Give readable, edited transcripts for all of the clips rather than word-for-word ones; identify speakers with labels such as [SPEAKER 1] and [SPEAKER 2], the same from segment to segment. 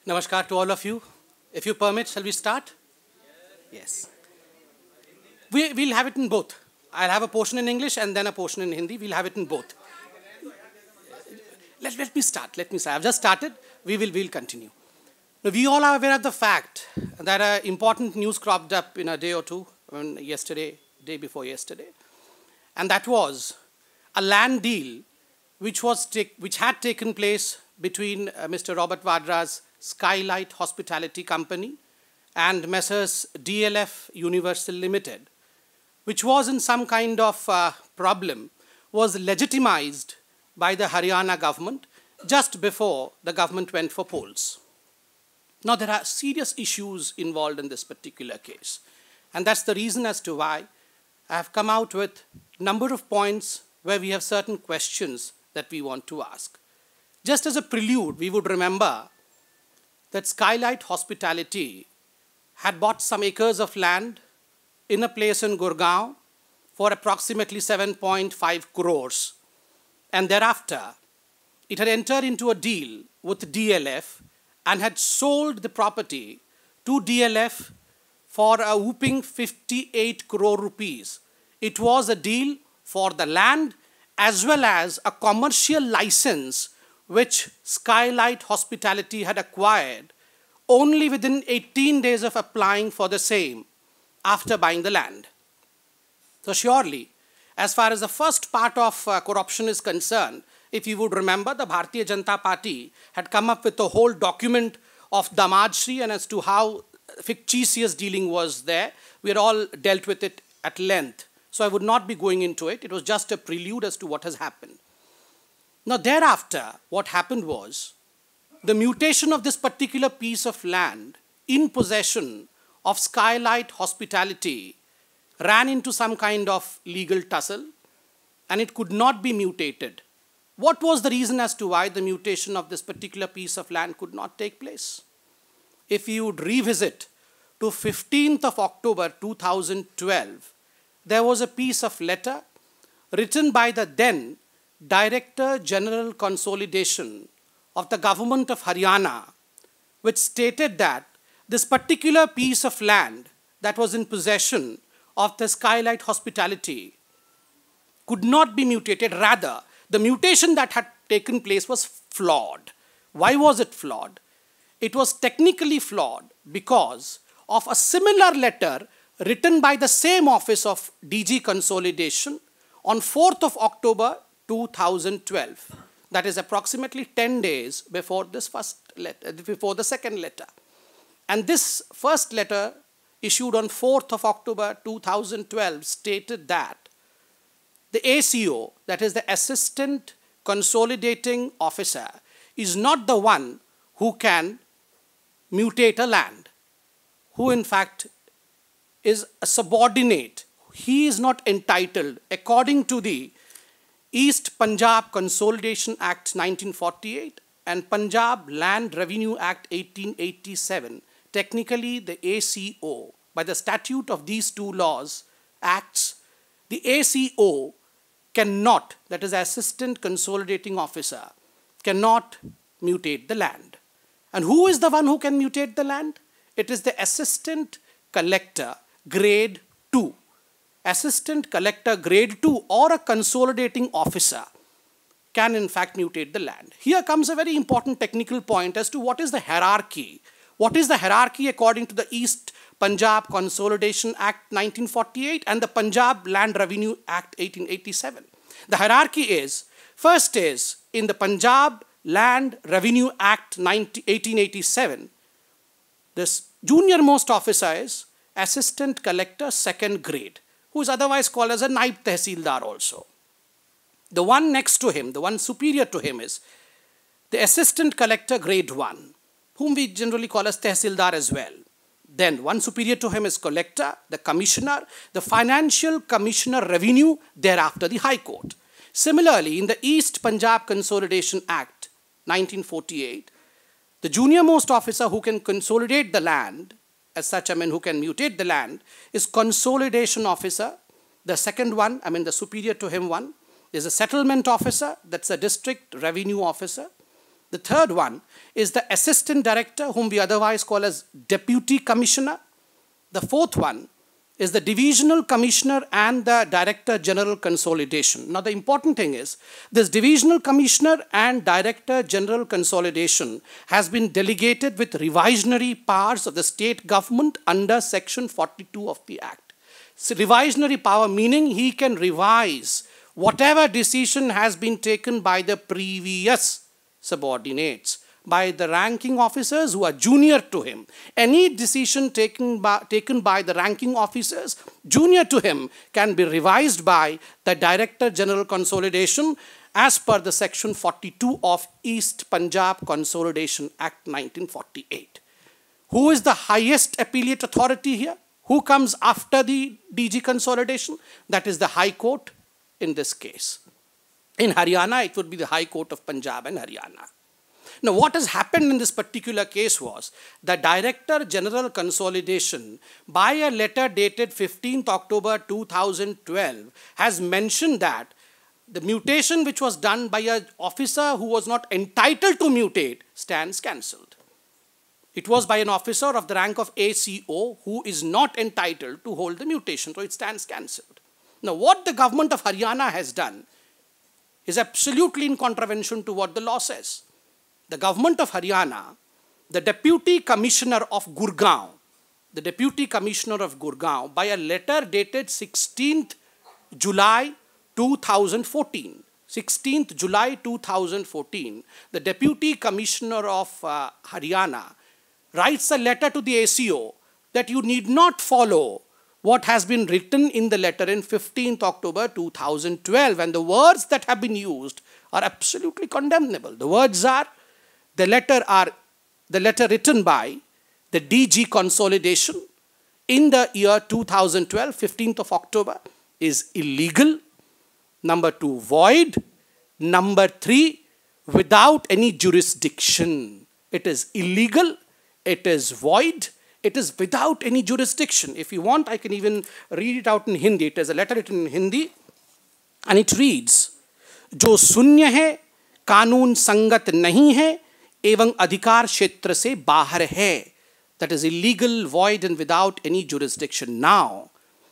[SPEAKER 1] Namaskar to all of you. If you permit, shall we start? Yes. We'll have it in both. I'll have a portion in English and then a portion in Hindi. We'll have it in both. Let me start. I've just started. We'll continue. Now, we all are aware of the fact that important news cropped up in a day or two, yesterday, day before yesterday. And that was a land deal which had taken place between Mr. Robert Vadra's Skylight Hospitality Company and Messrs. DLF Universal Limited, which was in some kind of problem, was legitimized by the Haryana government just before the government went for polls. Now, there are serious issues involved in this particular case. And that's the reason as to why I have come out with a number of points where we have certain questions that we want to ask. Just as a prelude, we would remember that Skylight Hospitality had bought some acres of land in a place in Gurgaon for approximately 7.5 crores. And thereafter, it had entered into a deal with DLF and had sold the property to DLF for a whopping 58 crore rupees. It was a deal for the land as well as a commercial license which Skylight Hospitality had acquired only within 18 days of applying for the same after buying the land. So surely, as far as the first part of corruption is concerned, if you would remember, the Bharatiya Janata Party had come up with a whole document of Damad Shri and as to how fictitious dealing was there. We had all dealt with it at length. So I would not be going into it. It was just a prelude as to what has happened. Now thereafter, what happened was the mutation of this particular piece of land in possession of Skylight Hospitality ran into some kind of legal tussle and it could not be mutated. What was the reason as to why the mutation of this particular piece of land could not take place? If you would revisit to 15th of October 2012, there was a piece of letter written by the then Director General Consolidation of the government of Haryana, which stated that this particular piece of land that was in possession of the Skylight Hospitality could not be mutated. Rather, the mutation that had taken place was flawed. Why was it flawed? It was technically flawed because of a similar letter written by the same office of DG Consolidation on 4th of October 2012. That is approximately 10 days before this before the second letter. And this first letter issued on 4th of October 2012 stated that the ACO, that is the Assistant Consolidating Officer, is not the one who can mutate a land, who in fact is a subordinate. He is not entitled, according to the East Punjab Consolidation Act 1948 and Punjab Land Revenue Act 1887. Technically, the ACO, by the statute of these two laws, acts, the ACO cannot, that is Assistant Consolidating Officer, cannot mutate the land. And who is the one who can mutate the land? It is the Assistant Collector, Grade 2. Assistant Collector Grade 2 or a Consolidating Officer can in fact mutate the land. Here comes a very important technical point as to what is the hierarchy. What is the hierarchy according to the East Punjab Consolidation Act 1948 and the Punjab Land Revenue Act 1887? The hierarchy is, first is in the Punjab Land Revenue Act 1887, this junior most officer is Assistant Collector 2nd grade, who is otherwise called as a Naib Tehsildar also. The one next to him, the one superior to him is the Assistant Collector Grade 1, whom we generally call as Tehsildar as well. Then one superior to him is Collector, the Commissioner, the Financial Commissioner Revenue, thereafter the High Court. Similarly, in the East Punjab Consolidation Act 1948, the junior most officer who can consolidate the land, as such, who can mutate the land, is Consolidation Officer. The second one, the superior to him one, is a Settlement Officer, that's a District Revenue Officer. The third one is the assistant director, whom we otherwise call as deputy commissioner. The fourth one is the divisional commissioner and the director general consolidation. Now the important thing is, this divisional commissioner and director general consolidation has been delegated with revisionary powers of the state government under section 42 of the Act. So revisionary power meaning he can revise whatever decision has been taken by the previous subordinates, by the ranking officers who are junior to him. Any decision taken by the ranking officers junior to him can be revised by the Director General Consolidation as per the section 42 of East Punjab Consolidation Act 1948. Who is the highest appellate authority here? Who comes after the DG consolidation? That is the High Court in this case. In Haryana, it would be the High Court of Punjab and Haryana. Now, what has happened in this particular case was the Director General Consolidation, by a letter dated 15th October 2012, has mentioned that the mutation which was done by an officer who was not entitled to mutate stands cancelled. It was by an officer of the rank of ACO who is not entitled to hold the mutation, so it stands cancelled. Now, what the government of Haryana has done is absolutely in contravention to what the law says. The government of Haryana, the Deputy Commissioner of Gurgaon, by a letter dated 16th July 2014, the Deputy Commissioner of Haryana writes a letter to the ACO that you need not follow what has been written in the letter in 15th October 2012, and the words that have been used are absolutely condemnable. The words are, the letter written by the DG consolidation in the year 2012, 15th of October, is illegal. Number 2, void. Number 3, without any jurisdiction. It is illegal, it is void, it is without any jurisdiction. If you want, I can even read it out in Hindi. It is a letter written in Hindi, and it reads, जो शून्य है, कानून संगत नहीं है, एवं अधिकार क्षेत्र से बाहर है. That is illegal, void, and without any jurisdiction. Now,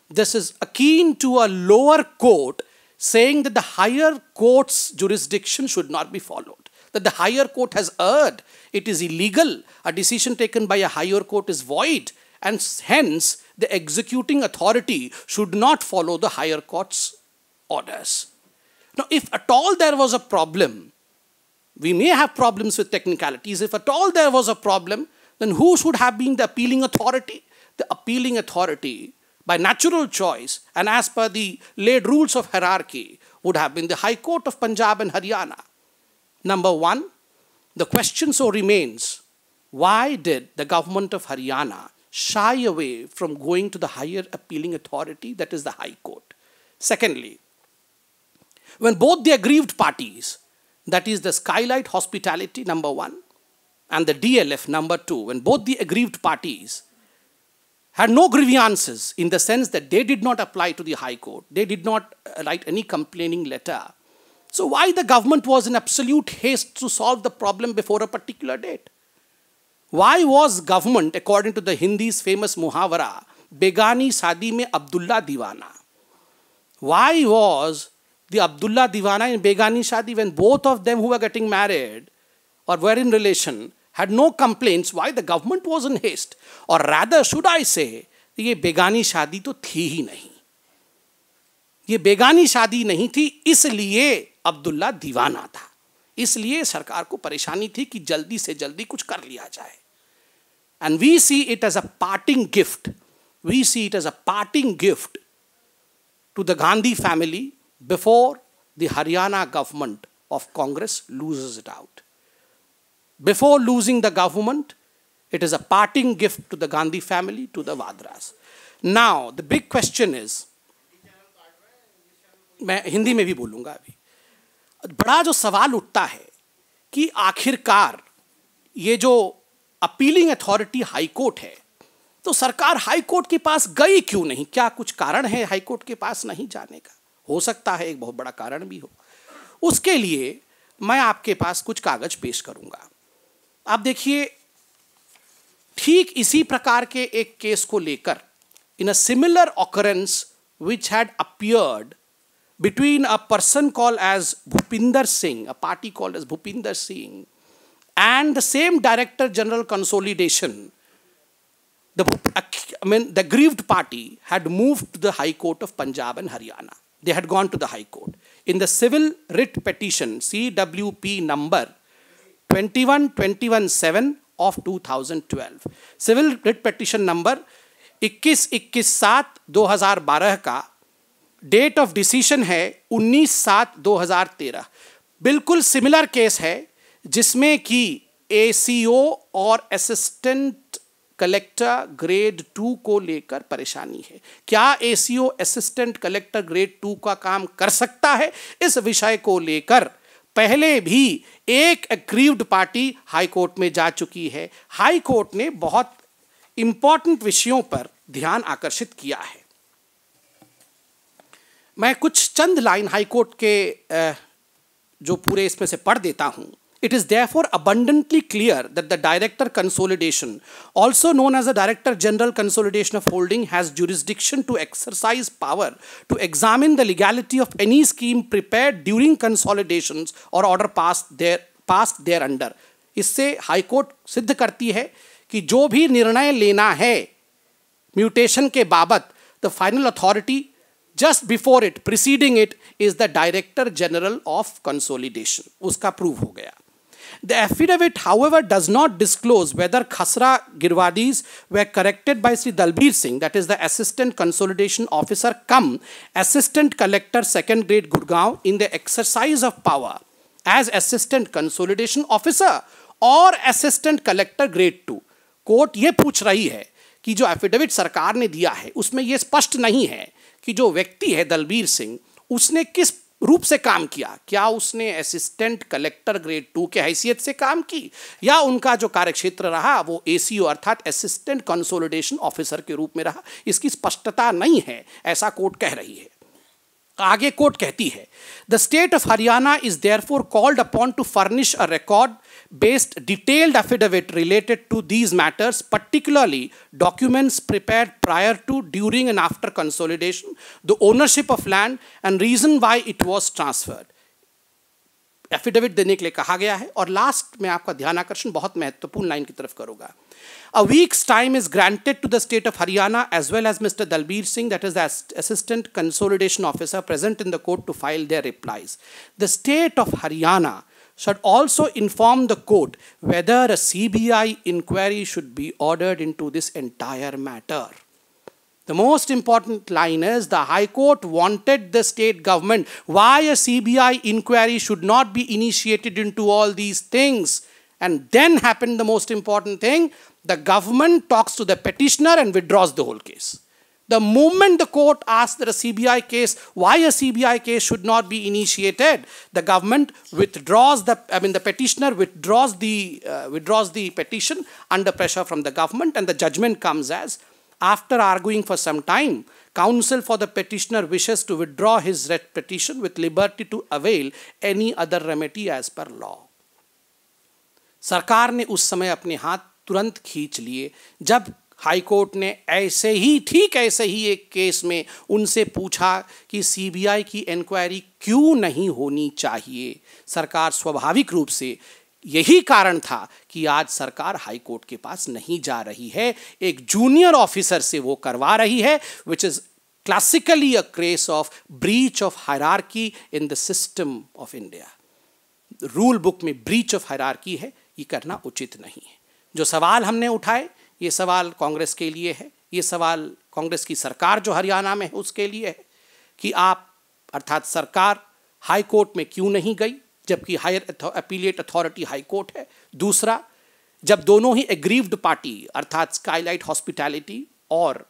[SPEAKER 1] this is akin to a lower court saying that the higher court's jurisdiction should not be followed. That the higher court has erred. It is illegal. A decision taken by a higher court is void, and hence the executing authority should not follow the higher court's orders. Now, if at all there was a problem, we may have problems with technicalities. If at all there was a problem, then who should have been the appealing authority? The appealing authority, by natural choice and as per the laid rules of hierarchy, would have been the High Court of Punjab and Haryana. Number 1, the question so remains, why did the government of Haryana shy away from going to the higher appealing authority, that is the High Court? Secondly, when both the aggrieved parties, that is the Skylight Hospitality, number 1, and the DLF, number 2, when both the aggrieved parties had no grievances in the sense that they did not apply to the High Court, they did not write any complaining letter. So why the government was in absolute haste to solve the problem before a particular date? Why was government, according to the Hindi's famous muhavara, Begani Shadi mein Abdullah Diwana? Why was the Abdullah Diwana in Begani Shadi, when both of them who were getting married or were in relation had no complaints? Why the government was in haste? Or rather, should I say, ये बेगानी शादी तो थी ही नहीं. ये बेगानी शादी नहीं थी, इसलिए अब्दुल्ला दीवाना था. इसलिए सरकार को परेशानी थी कि जल्दी से जल्दी कुछ कर लिया जाए. And we see it as a parting gift. We see it as a parting gift to the Gandhi family before the Haryana government of Congress loses it out. Before losing the government, it is a parting gift to the Gandhi family, to the Vadras. Now, the big question is, मैं हिंदी में भी बोलूँगा अभी, बड़ा जो सवाल उठता है कि आखिरकार ये जो अपीलिंग अथॉरिटी हाई कोर्ट है, तो सरकार हाई कोर्ट के पास गई क्यों नहीं? क्या कुछ कारण है हाई कोर्ट के पास नहीं जाने का? हो सकता है एक बहुत बड़ा कारण भी हो. उसके लिए मैं आपके पास कुछ कागज पेश करूंगा। आप देखिए, ठीक इसी प्रकार के एक केस को लेकर, in a similar occurrence which had appeared between a person called as Bhupinder Singh, a party called as Bhupinder Singh, and the same Director General Consolidation, the aggrieved party had moved to the High Court of Punjab and Haryana. They had gone to the High Court. In the civil writ petition CWP number 21217 of 2012, civil writ petition number 21-7-2012 का date of decision है 19/7/2013। बिल्कुल similar case है जिसमें कि ACO और assistant collector grade 2 को लेकर परेशानी है। क्या एसीओ असिस्टेंट कलेक्टर ग्रेड 2 का काम कर सकता है? इस विषय को लेकर पहले भी एक एग्रीव्ड पार्टी हाई कोर्ट में जा चुकी है। हाई कोर्ट ने बहुत इंपॉर्टेंट विषयों पर ध्यान आकर्षित किया है। मैं कुछ चंद लाइन हाईकोर्ट के जो पूरे इसमें से पढ़ देता हूं। It is therefore abundantly clear that the Director Consolidation, also known as the Director General Consolidation of Holding, has jurisdiction to exercise power to examine the legality of any scheme prepared during consolidations or order passed thereunder. इससे high court सिद्ध करती है कि जो भी निर्णय लेना है म्यूटेशन के बाबत, the final authority just before it, preceding it, is the Director General of Consolidation. उसका प्रूव हो गया। The affidavit, however, does not disclose whether Khasra Girwadis were corrected by Sri Dalbir Singh, that is the Assistant Consolidation Officer cum Assistant Collector 2nd Grade Gurgaon, in the exercise of power as Assistant Consolidation Officer or Assistant Collector Grade 2. Court ये पूछ रही है कि जो affidavit सरकार ने दिया है उसमें यह स्पष्ट नहीं है कि जो व्यक्ति है दलबीर सिंह, उसने किस रूप से काम किया। क्या उसने असिस्टेंट कलेक्टर ग्रेड 2 के हैसियत से काम की, या उनका जो कार्यक्षेत्र रहा वो एसीओ अर्थात असिस्टेंट कंसोलिडेशन ऑफिसर के रूप में रहा। इसकी स्पष्टता नहीं है, ऐसा कोर्ट कह रही है। आगे कोर्ट कहती है, the state of Haryana is therefore called upon two furnish a record based detailed affidavit related to these matters, particularly documents prepared prior to, during and after consolidation, the ownership of land and reason why it was transferred. Affidavit देने के लिए कहा गया है। और last में आपका ध्यान आकर्षण बहुत महत्वपूर्ण लाइन की तरफ करूंगा। A week's time is granted to the state of Haryana as well as Mr. Dalbir Singh, that is the Assistant Consolidation Officer, present in the court to file their replies. The state of Haryana should also inform the court whether a CBI inquiry should be ordered into this entire matter. The most important line is the High Court wanted the state government why a CBI inquiry should not be initiated into all these things. And then happened the most important thing, the government talks to the petitioner and withdraws the whole case. The moment the court asked that a CBI case, why a CBI case should not be initiated, the government withdraws the petitioner withdraws the petition under pressure from the government, and the judgment comes as, after arguing for some time, counsel for the petitioner wishes to withdraw his petition with liberty to avail any other remedy as per law. सरकार ने उस समय अपने हाथ तुरंत खींच लिए जब हाई कोर्ट ने ऐसे ही एक केस में उनसे पूछा कि सीबीआई की इंक्वायरी क्यों नहीं होनी चाहिए। सरकार स्वाभाविक रूप से, यही कारण था कि आज सरकार हाई कोर्ट के पास नहीं जा रही है, एक जूनियर ऑफिसर से वो करवा रही है, which is classically a case of breach of hierarchy in the system of India. Rule book में ब्रीच ऑफ हायरार्की है, ये करना उचित नहीं है। जो सवाल हमने उठाए, ये सवाल कांग्रेस के लिए है, ये सवाल कांग्रेस की सरकार जो हरियाणा में है उसके लिए है कि आप अर्थात सरकार हाई कोर्ट में क्यों नहीं गई जबकि higher appellate authority high court है। दूसरा, जब दोनों ही एग्रीव्ड पार्टी अर्थात स्काईलाइट हॉस्पिटैलिटी और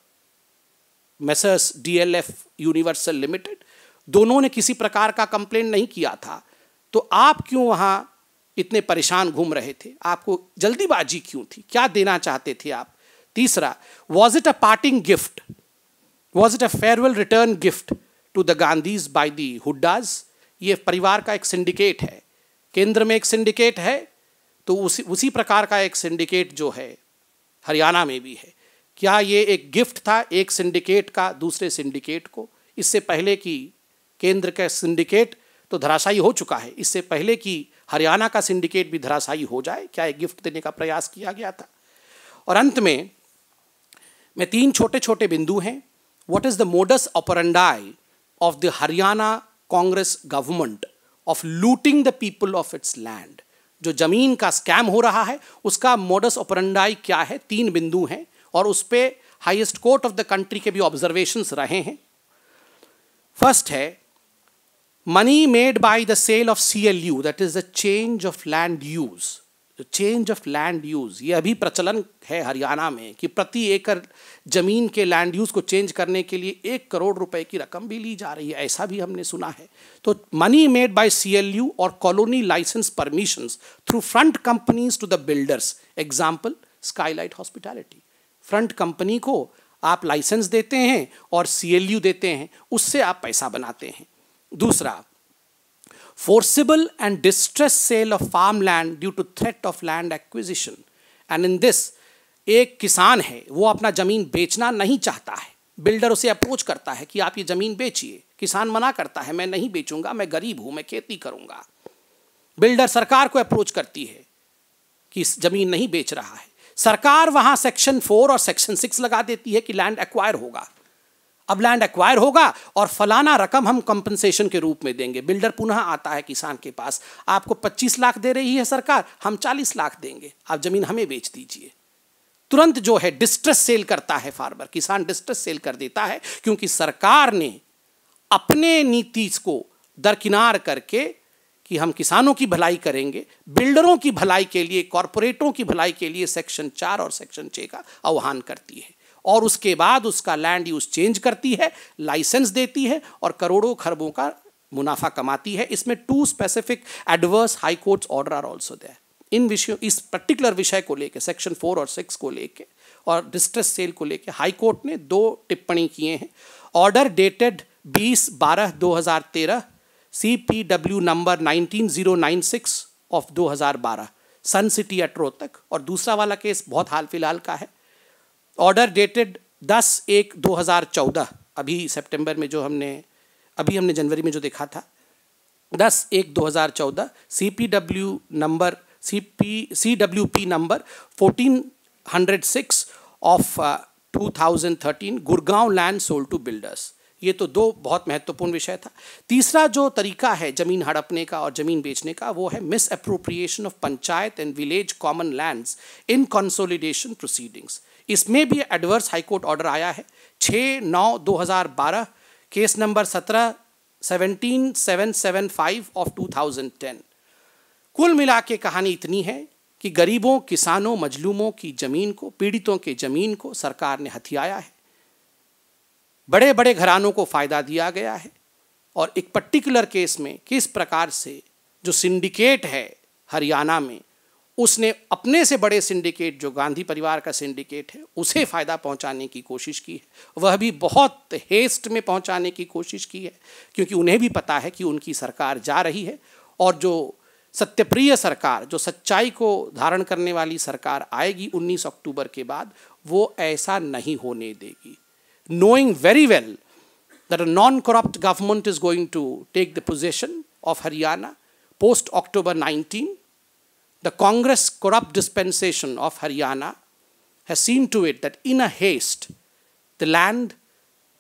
[SPEAKER 1] मेसर्स डीएलएफ यूनिवर्सल लिमिटेड दोनों ने किसी प्रकार का कंप्लेंट नहीं किया था, तो आप क्यों वहाँ इतने परेशान घूम रहे थे? आपको जल्दीबाजी क्यों थी? क्या देना चाहते थे आप? तीसरा, was it a parting gift, was it a farewell return gift to the Gandhis by the Hoodas? ये परिवार का एक सिंडिकेट है, केंद्र में एक सिंडिकेट है तो उसी प्रकार का एक सिंडिकेट जो है हरियाणा में भी है। क्या ये एक गिफ्ट था एक सिंडिकेट का दूसरे सिंडिकेट को? इससे पहले कि केंद्र का सिंडिकेट तो धराशायी हो चुका है, इससे पहले कि हरियाणा का सिंडिकेट भी धराशायी हो जाए, क्या एक गिफ्ट देने का प्रयास किया गया था? और अंत में मैं 3 छोटे छोटे बिंदु हैं। What is the modus operandi of the Haryana Congress government of looting the people of its land? जो जमीन का स्कैम हो रहा है उसका मोडस ऑपरेंडाई क्या है? 3 बिंदु हैं और उस पे highest court of the country के भी ऑब्जर्वेशंस रहे हैं। फर्स्ट है money made by the sale of CLU, that is the change of land use. Change of land use ये अभी प्रचलन है हरियाणा में कि प्रति एकड़ जमीन के लैंड यूज को चेंज करने के लिए 1 करोड़ रुपए की रकम भी ली जा रही है, ऐसा भी हमने सुना है। तो मनी मेड बाय CLU और colony licence permissions through front companies to the builders, example Skylight Hospitality. Front company को आप लाइसेंस देते हैं और CLU देते हैं, उससे आप पैसा बनाते हैं। दूसरा, forcible and distress sale of farmland due to threat of land acquisition, and in this एक किसान है वो अपना जमीन बेचना नहीं चाहता है, बिल्डर उसे अप्रोच करता है कि आप ये जमीन बेचिए, किसान मना करता है मैं नहीं बेचूंगा, मैं गरीब हूं, मैं खेती करूंगा। बिल्डर सरकार को अप्रोच करती है कि जमीन नहीं बेच रहा है, सरकार वहां सेक्शन 4 और सेक्शन 6 लगा देती है कि लैंड एक्वायर होगा। अब लैंड एक्वायर होगा और फलाना रकम हम कंपनसेशन के रूप में देंगे। बिल्डर पुनः आता है किसान के पास, आपको 25 लाख दे रही है सरकार, हम 40 लाख देंगे, आप जमीन हमें बेच दीजिए। तुरंत जो है डिस्ट्रेस सेल करता है फार्मर, किसान डिस्ट्रेस सेल कर देता है, क्योंकि सरकार ने अपने नीति को दरकिनार करके कि हम किसानों की भलाई करेंगे, बिल्डरों की भलाई के लिए, कॉरपोरेटरों की भलाई के लिए सेक्शन 4 और सेक्शन 6 का आह्वान करती है और उसके बाद उसका लैंड यूज चेंज करती है, लाइसेंस देती है और करोड़ों खरबों का मुनाफा कमाती है। इसमें 2 specific adverse high courts order are also there. इन विषयों, इस पर्टिकुलर विषय को लेकर, सेक्शन 4 और 6 को लेकर और डिस्ट्रेस सेल को लेकर हाई कोर्ट ने 2 टिप्पणी किए हैं। Order dated 20/12/2013 CPW number 19096 of 2012 Sun City at Rohtak, और दूसरा वाला केस बहुत हाल फिलहाल का है, ऑर्डर डेटेड 10/1/2014, अभी सितंबर में जो हमने जनवरी में जो देखा था, 10/1/2014 CWP number 1406 of 2013 Gurgaon land sold to builders. ये तो 2 बहुत महत्वपूर्ण विषय था। तीसरा जो तरीका है जमीन हड़पने का और जमीन बेचने का, वो है miss appropriation of panchayat and village common lands in consolidation proceedings. इसमें भी एडवर्स हाईकोर्ट ऑर्डर आया है 6/9/2012, केस नंबर 17775 ऑफ 2010। कुल मिला के कहानी इतनी है कि गरीबों, किसानों, मजलूमों की जमीन को, पीड़ितों की जमीन को सरकार ने हथियाया है, बड़े बड़े घरानों को फायदा दिया गया है। और एक पर्टिकुलर केस में किस प्रकार से जो सिंडिकेट है हरियाणा में, उसने अपने से बड़े सिंडिकेट, जो गांधी परिवार का सिंडिकेट है, उसे फ़ायदा पहुंचाने की कोशिश की है, वह भी बहुत हेस्ट में पहुंचाने की कोशिश की है, क्योंकि उन्हें भी पता है कि उनकी सरकार जा रही है और जो सत्यप्रिय सरकार, जो सच्चाई को धारण करने वाली सरकार आएगी 19 अक्टूबर के बाद, वो ऐसा नहीं होने देगी। Knowing very well that a non-corrupt government is going to take the possession of Haryana post October 19, the Congress corrupt dispensation of Haryana has seen to it that in a haste, the land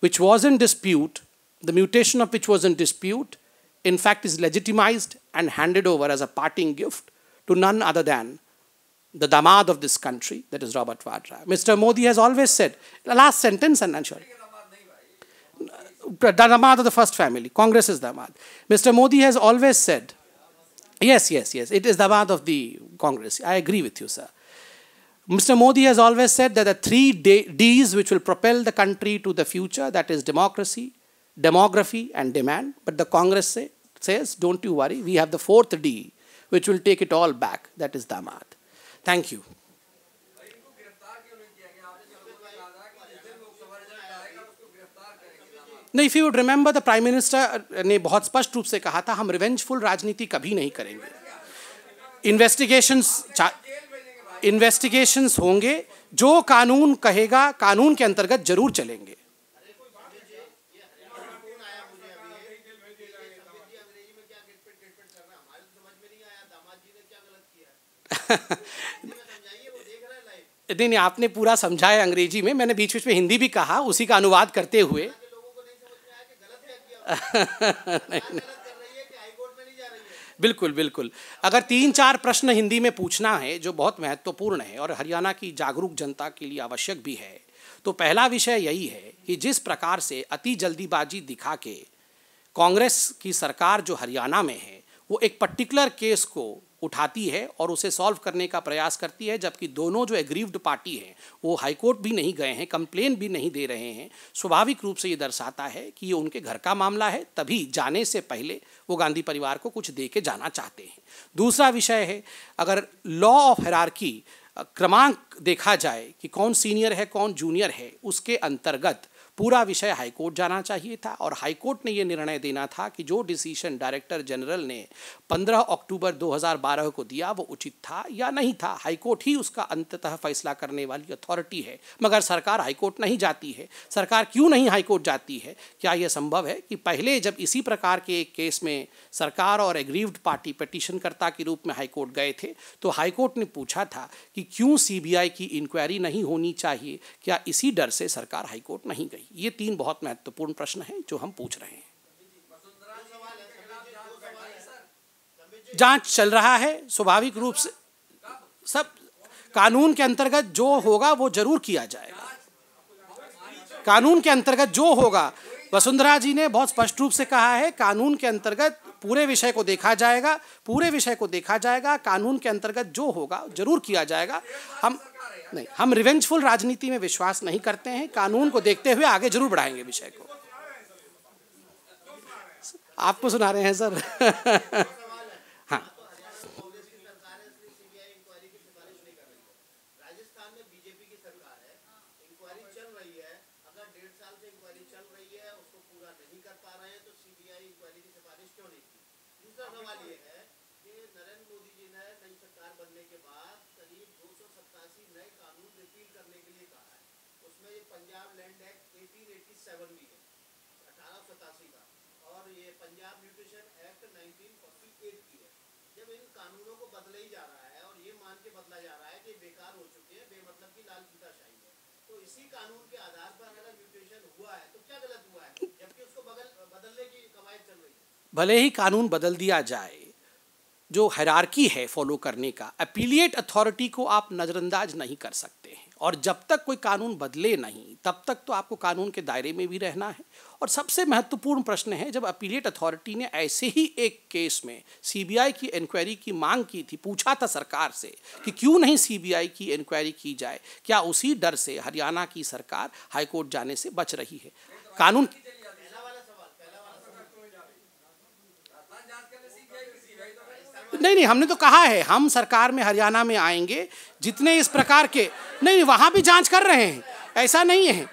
[SPEAKER 1] which was in dispute, the mutation of which was in dispute, in fact is legitimized and handed over as a parting gift to none other than the damad of this country, that is Robert Vadra. Mr. Modi has always said, the last sentence and I'm sure, the damad of the first family, Congress is damad. Mr. Modi has always said, yes, it is damad of the Congress. I agree with you, sir. Mr. Modi has always said that the 3 Ds which will propel the country to the future, that is democracy, demography and demand. But the Congress says, don't you worry, we have the 4th D which will take it all back, that is damad. Thank you. No, if you would remember, the Prime Minister ने बहुत स्पष्ट रूप से कहा था, हम revengeful राजनीति कभी नहीं करेंगे। इन्वेस्टिगेशंस होंगे, जो कानून कहेगा कानून के अंतर्गत जरूर चलेंगे। नहीं नहीं, आपने पूरा समझाया अंग्रेजी में, मैंने बीच बीच में हिंदी भी कहा उसी का अनुवाद करते हुए। बिल्कुल बिल्कुल, अगर 3-4 प्रश्न हिंदी में पूछना है जो बहुत महत्वपूर्ण है और हरियाणा की जागरूक जनता के लिए आवश्यक भी है, तो पहला विषय यही है कि जिस प्रकार से अति जल्दीबाजी दिखा के कांग्रेस की सरकार जो हरियाणा में है वो एक पर्टिकुलर केस को उठाती है और उसे सॉल्व करने का प्रयास करती है, जबकि दोनों जो एग्रीव्ड पार्टी हैं वो हाईकोर्ट भी नहीं गए हैं, कंप्लेन भी नहीं दे रहे हैं। स्वाभाविक रूप से ये दर्शाता है कि ये उनके घर का मामला है, तभी जाने से पहले वो गांधी परिवार को कुछ दे के जाना चाहते हैं। दूसरा विषय है, अगर लॉ ऑफ हायरार्की क्रमांक देखा जाए कि कौन सीनियर है कौन जूनियर है, उसके अंतर्गत पूरा विषय हाईकोर्ट जाना चाहिए था और हाईकोर्ट ने ये निर्णय देना था कि जो डिसीजन डायरेक्टर जनरल ने 15 अक्टूबर 2012 को दिया वो उचित था या नहीं था। हाईकोर्ट ही उसका अंततः फैसला करने वाली अथॉरिटी है, मगर सरकार हाईकोर्ट नहीं जाती है। सरकार क्यों नहीं हाईकोर्ट जाती है? क्या यह संभव है कि पहले जब इसी प्रकार के एक केस में सरकार और एग्रीव्ड पार्टी पिटीशनकर्ता के रूप में हाईकोर्ट गए थे तो हाईकोर्ट ने पूछा था कि क्यों सीबीआई की इंक्वायरी नहीं होनी चाहिए? क्या इसी डर से सरकार हाईकोर्ट नहीं गई? ये 3 बहुत महत्वपूर्ण प्रश्न हैं जो हम पूछ रहे हैं। जांच चल रहा है, स्वाभाविक रूप से सब कानून के अंतर्गत जो होगा वो जरूर किया जाएगा। कानून के अंतर्गत जो होगा, वसुंधरा जी ने बहुत स्पष्ट रूप से कहा है, कानून के अंतर्गत पूरे विषय को देखा जाएगा, पूरे विषय को देखा जाएगा, कानून के अंतर्गत जो होगा जरूर किया जाएगा। हम रिवेंजफुल राजनीति में विश्वास नहीं करते हैं, कानून को देखते हुए आगे जरूर बढ़ाएंगे विषय को। आपको सुना रहे हैं सर। हाँ,
[SPEAKER 2] पंजाब लैंड एक्ट 1887 भी है 1887 का, और ये पंजाब न्यूट्रिशन एक्ट 1948 की है। जब इन कानूनों को बदला ही जा रहा है और ये मान के बदला जा रहा है कि बेकार हो चुके हैं, बेमतलब की लाल फीताशाही है, तो इसी कानून के आधार पर अगर म्यूटेशन हुआ है तो क्या गलत हुआ है, जबकि उसको बदलने की कवायद चल रही है।
[SPEAKER 1] भले ही कानून बदल दिया जाए, जो हायरार्की है फॉलो करने का, अपीलिएट अथॉरिटी को आप नज़रअंदाज नहीं कर सकते हैं, और जब तक कोई कानून बदले नहीं तब तक तो आपको कानून के दायरे में भी रहना है। और सबसे महत्वपूर्ण प्रश्न है, जब अपीलिएट अथॉरिटी ने ऐसे ही एक केस में सीबीआई की इंक्वायरी की मांग की थी, पूछा था सरकार से कि क्यों नहीं सीबीआई की इंक्वायरी की जाए, क्या उसी डर से हरियाणा की सरकार हाईकोर्ट जाने से बच रही है? कानून नहीं, हमने तो कहा है हम सरकार में हरियाणा में आएंगे, जितने इस प्रकार के नहीं, वहाँ भी जांच कर रहे हैं, ऐसा नहीं है,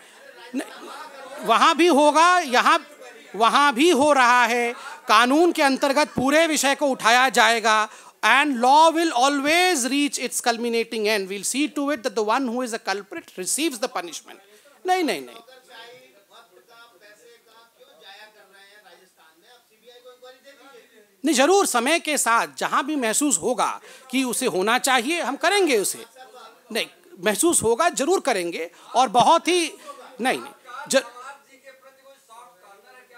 [SPEAKER 1] वहाँ भी होगा, यहाँ वहाँ भी हो रहा है। कानून के अंतर्गत पूरे विषय को उठाया जाएगा, and law will always reach its culminating end. We'll see to it that the one who is a culprit receives the punishment. नहीं, जरूर समय के साथ जहां भी महसूस होगा कि उसे होना चाहिए हम करेंगे, उसे नहीं महसूस होगा जरूर करेंगे। और बहुत ही नहीं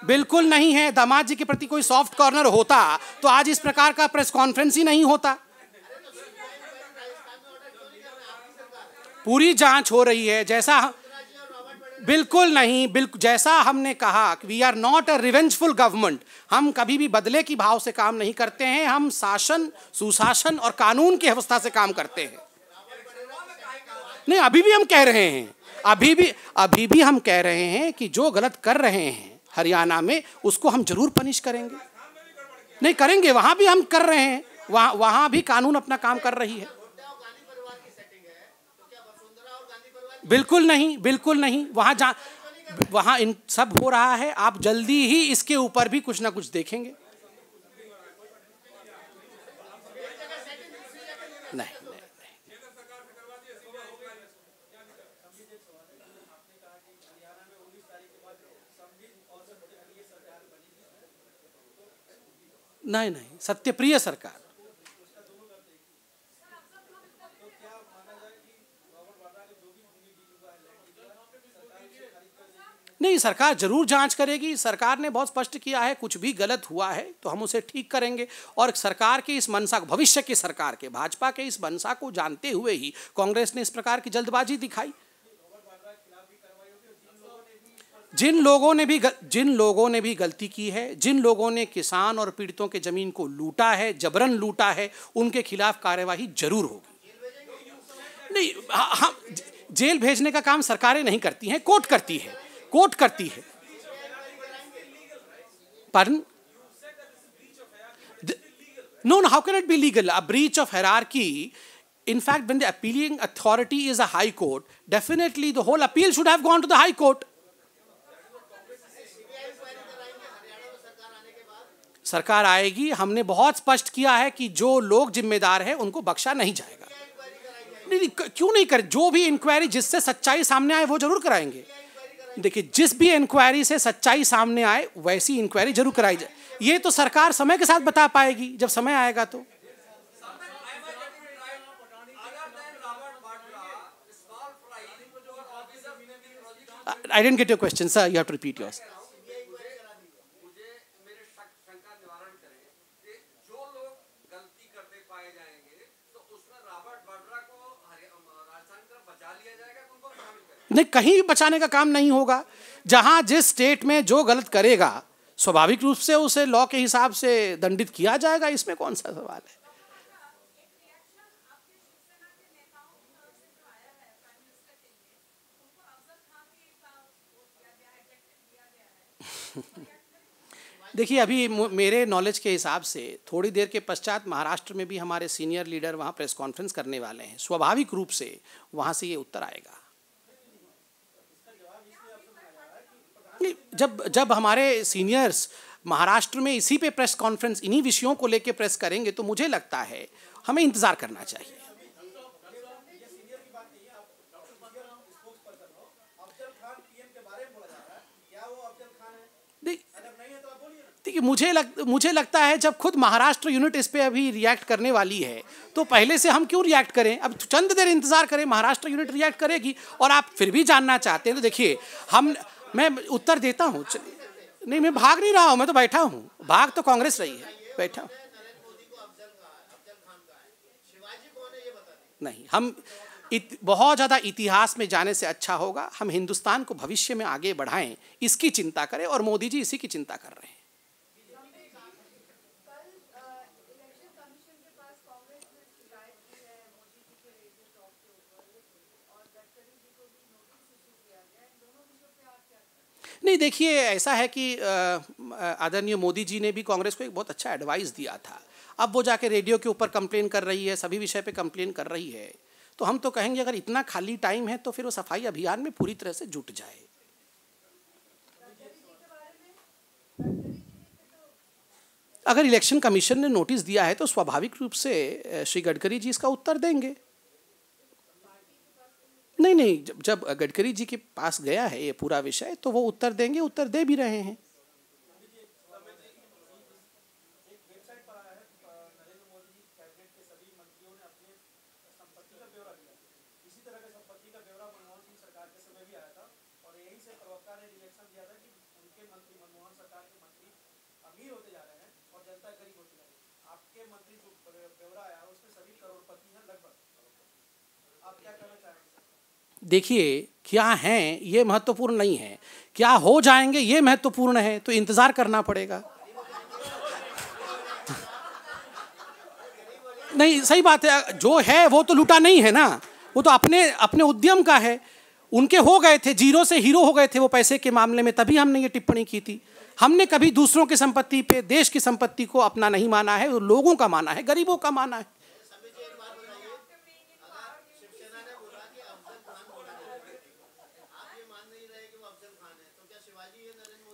[SPEAKER 1] बिल्कुल नहीं है, दामाद जी के प्रति कोई सॉफ्ट कॉर्नर होता तो आज इस प्रकार का प्रेस कॉन्फ्रेंस ही नहीं होता। पूरी जांच हो रही है, जैसा बिल्कुल नहीं, बिल्कुल जैसा हमने कहा, we are not a revengeful government. हम कभी भी बदले की भाव से काम नहीं करते हैं, हम शासन, सुशासन और कानून की अवस्था से काम करते हैं। नहीं, अभी भी हम कह रहे हैं, अभी भी हम कह रहे हैं कि जो गलत कर रहे हैं हरियाणा में उसको हम जरूर पनिश करेंगे। नहीं करेंगे, वहां भी हम कर रहे हैं, वहां भी कानून अपना काम कर रही है। बिल्कुल नहीं, वहां इन सब हो रहा है। आप जल्दी ही इसके ऊपर भी कुछ ना कुछ देखेंगे। नहीं नहीं, सत्यप्रिय सरकार। नहीं, सरकार जरूर जांच करेगी। सरकार ने बहुत स्पष्ट किया है कुछ भी गलत हुआ है तो हम उसे ठीक करेंगे। और सरकार के इस मंशा, भविष्य की सरकार के, भाजपा के इस मंशा को जानते हुए ही कांग्रेस ने इस प्रकार की जल्दबाजी दिखाई। जिन लोगों ने भी गलती की है, जिन लोगों ने किसान और पीड़ितों के जमीन को लूटा है, जबरन लूटा है, उनके खिलाफ कार्यवाही जरूर होगी। नहीं, हम जेल भेजने का काम सरकारें नहीं करती हैं, कोर्ट करती है, कोर्ट करती है। Pardon? No, how can it be legal? A breach of hierarchy. In fact, when the appealing authority is a high court, definitely the whole appeal should have gone to the high court. सरकार आएगी, हमने बहुत स्पष्ट किया है कि जो लोग जिम्मेदार हैं उनको बख्शा नहीं जाएगा। नहीं, क्यों नहीं कर, जो भी इंक्वायरी जिससे सच्चाई सामने आए वो जरूर कराएंगे। देखिए, जिस भी इंक्वायरी से सच्चाई सामने आए वैसी इंक्वायरी जरूर कराई जाए। ये तो सरकार समय के साथ बता पाएगी जब समय आएगा तो। I didn't get your question, sir. You have to repeat yours. नहीं, कहीं भी बचाने का काम नहीं होगा। जहां जिस स्टेट में जो गलत करेगा स्वाभाविक रूप से उसे लॉ के हिसाब से दंडित किया जाएगा। इसमें कौन सा सवाल है। देखिए, अभी मेरे नॉलेज के हिसाब से थोड़ी देर के पश्चात महाराष्ट्र में भी हमारे सीनियर लीडर वहां प्रेस कॉन्फ्रेंस करने वाले हैं। स्वाभाविक रूप से वहां से ये उत्तर आएगा। जब हमारे सीनियर्स महाराष्ट्र में इसी पे प्रेस कॉन्फ्रेंस, इन्हीं विषयों को लेके प्रेस करेंगे तो मुझे लगता है हमें इंतजार करना चाहिए। देखिए, मुझे लगता है जब खुद महाराष्ट्र यूनिट इस पे अभी रिएक्ट करने वाली है तो पहले से हम क्यों रिएक्ट करें। अब चंद देर इंतजार करें, महाराष्ट्र यूनिट रिएक्ट करेगी। और आप फिर भी जानना चाहते हैं तो देखिए, मैं उत्तर देता हूं। नहीं, मैं भाग नहीं रहा हूं, मैं तो बैठा हूं। भाग तो कांग्रेस रही है, बैठा हूं। नहीं, हम बहुत ज्यादा इतिहास में जाने से अच्छा होगा हम हिंदुस्तान को भविष्य में आगे बढ़ाएं, इसकी चिंता करें। और मोदी जी इसी की चिंता कर रहे हैं। नहीं, देखिए, ऐसा है कि आदरणीय मोदी जी ने भी कांग्रेस को एक बहुत अच्छा एडवाइस दिया था। अब वो जाके रेडियो के ऊपर कंप्लेन कर रही है, सभी विषय पे कंप्लेन कर रही है, तो हम तो कहेंगे अगर इतना खाली टाइम है तो फिर वो सफाई अभियान में पूरी तरह से जुट जाए। अगर इलेक्शन कमीशन ने नोटिस दिया है तो स्वाभाविक रूप से श्री गडकरी जी इसका उत्तर देंगे। नहीं, जब गडकरी जी के पास गया है ये पूरा विषय तो वो उत्तर देंगे, उत्तर दे भी रहे हैं। देखिए, क्या हैं ये महत्वपूर्ण नहीं है, क्या हो जाएंगे ये महत्वपूर्ण है। तो इंतजार करना पड़ेगा। नहीं, सही बात है, जो है वो तो लूटा नहीं है ना, वो तो अपने उद्यम का है। उनके हो गए थे, जीरो से हीरो हो गए थे वो पैसे के मामले में, तभी हमने ये टिप्पणी की थी। हमने कभी दूसरों की संपत्ति पे, देश की संपत्ति को अपना नहीं माना है, लोगों का माना है, गरीबों का माना है।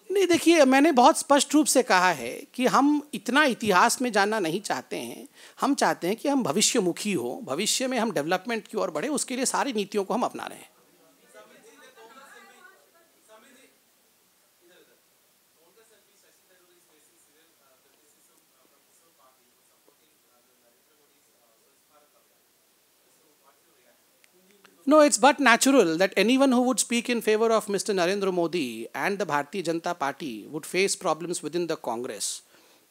[SPEAKER 1] नहीं, देखिए, मैंने बहुत स्पष्ट रूप से कहा है कि हम इतना इतिहास में जानना नहीं चाहते हैं। हम चाहते हैं कि हम भविष्यमुखी हो, भविष्य में हम डेवलपमेंट की ओर बढ़े, उसके लिए सारी नीतियों को हम अपना रहे हैं। No, it's but natural that anyone who would speak in favor of Mr. Narendra Modi and the Bharatiya Janata Party would face problems within the Congress.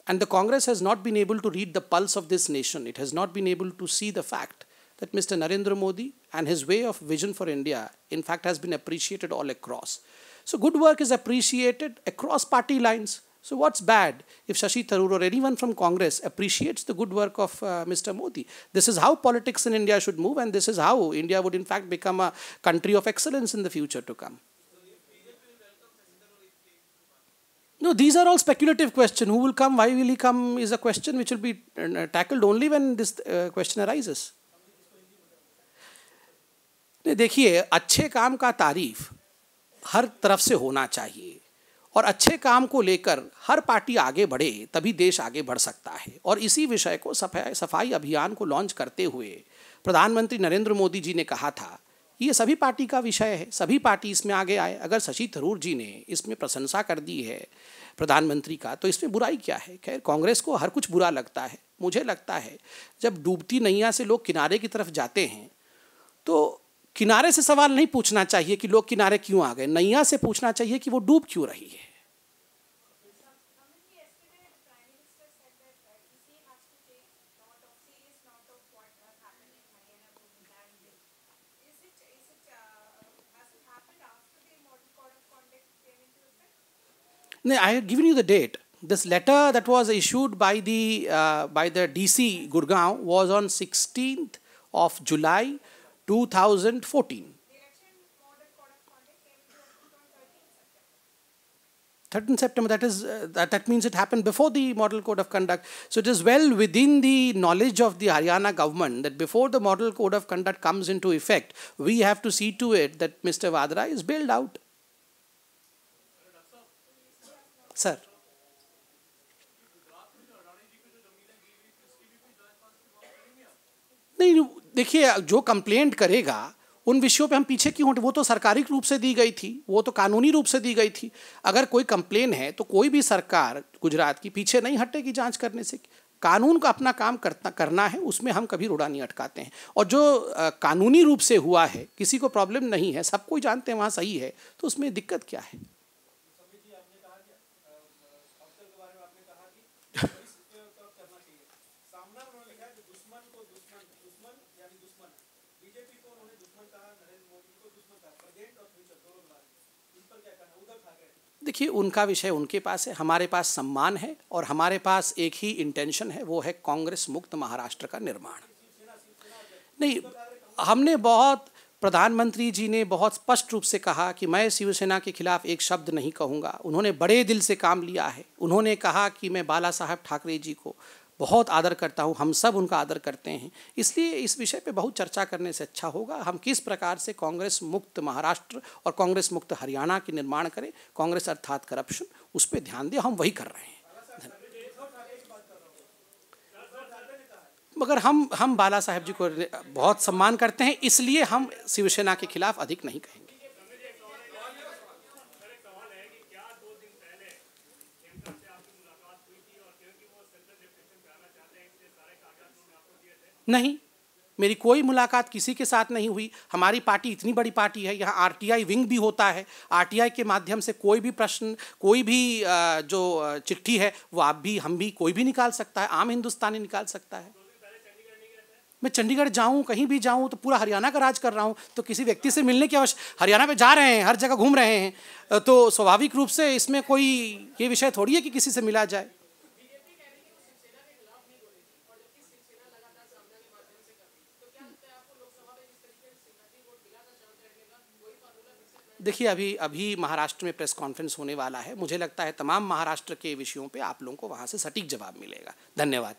[SPEAKER 1] And the Congress has not been able to read the pulse of this nation. It has not been able to see the fact that Mr. Narendra Modi and his way of vision for India, in fact, has been appreciated all across. So good work is appreciated across party lines. So what's bad if Shashi Tharoor or anyone from Congress appreciates the good work of Mr. Modi? This is how politics in India should move, and this is how India would in fact become a country of excellence in the future to come. No, these are all speculative questions. Who will come, why will he come is a question which will be tackled only when this question arises. देखिए, अच्छे काम का तारीफ हर तरफ से होना चाहिए और अच्छे काम को लेकर हर पार्टी आगे बढ़े तभी देश आगे बढ़ सकता है। और इसी विषय को सफाई अभियान को लॉन्च करते हुए प्रधानमंत्री नरेंद्र मोदी जी ने कहा था कि ये सभी पार्टी का विषय है, सभी पार्टी इसमें आगे आए। अगर शशि थरूर जी ने इसमें प्रशंसा कर दी है प्रधानमंत्री का तो इसमें बुराई क्या है? खैर, कांग्रेस को हर कुछ बुरा लगता है। मुझे लगता है जब डूबती नैया से लोग किनारे की तरफ जाते हैं तो किनारे से सवाल नहीं पूछना चाहिए कि लोग किनारे क्यों आ गए, नैया से पूछना चाहिए कि वो डूब क्यों रही है। I have given you the date. This letter that was issued by the DC Gurgaon was on 16th of July 2014. 13th September, that means it happened before the Model Code of Conduct. So it is well within the knowledge of the Haryana government that before the Model Code of Conduct comes into effect, we have to see to it that Mr. Vadra is bailed out. Sir. नहीं, देखिए, जो complaint करेगा उन विषयों पे हम पीछे क्यों हटें? वो तो सरकारी रूप से दी गई थी, वो तो कानूनी रूप से दी गई थी। अगर कोई कंप्लेन है तो कोई भी सरकार गुजरात की पीछे नहीं हटेगी जांच करने से। कानून का अपना काम करना है, उसमें हम कभी रोड़ा नहीं अटकाते हैं। और जो कानूनी रूप से हुआ है, किसी को प्रॉब्लम नहीं है, सब कोई जानते हैं वहाँ सही है, तो उसमें दिक्कत क्या है? देखिए, उनका विषय उनके पास है, हमारे पास सम्मान है और हमारे पास एक ही इंटेंशन है, वो है कांग्रेस मुक्त महाराष्ट्र का निर्माण। नहीं, हमने प्रधानमंत्री जी ने बहुत स्पष्ट रूप से कहा कि मैं शिवसेना के खिलाफ एक शब्द नहीं कहूँगा। उन्होंने बड़े दिल से काम लिया है। उन्होंने कहा कि मैं बाला साहब ठाकरे जी को बहुत आदर करता हूँ, हम सब उनका आदर करते हैं। इसलिए इस विषय पे बहुत चर्चा करने से अच्छा होगा हम किस प्रकार से कांग्रेस मुक्त महाराष्ट्र और कांग्रेस मुक्त हरियाणा की निर्माण करें। कांग्रेस अर्थात करप्शन, उस पर ध्यान दें, हम वही कर रहे हैं। मगर हम बाला साहब जी को बहुत सम्मान करते हैं, इसलिए हम शिवसेना के खिलाफ अधिक नहीं कहेंगे। नहीं, मेरी कोई मुलाकात किसी के साथ नहीं हुई। हमारी पार्टी इतनी बड़ी पार्टी है, यहाँ आरटीआई विंग भी होता है। आरटीआई के माध्यम से कोई भी प्रश्न, कोई भी जो चिट्ठी है वो आप भी, हम भी, कोई भी निकाल सकता है, आम हिंदुस्तानी निकाल सकता है। मैं चंडीगढ़ जाऊँ, कहीं भी जाऊँ तो पूरा हरियाणा का राज कर रहा हूँ, तो किसी व्यक्ति से मिलने की आवश्यकता। हरियाणा पे जा रहे हैं, हर जगह घूम रहे हैं, तो स्वाभाविक रूप से इसमें कोई ये विषय थोड़ी है कि किसी से मिला जाए। देखिए, अभी महाराष्ट्र में प्रेस कॉन्फ्रेंस होने वाला है। मुझे लगता है तमाम महाराष्ट्र के विषयों पे आप लोगों को वहाँ से सटीक जवाब मिलेगा। धन्यवाद।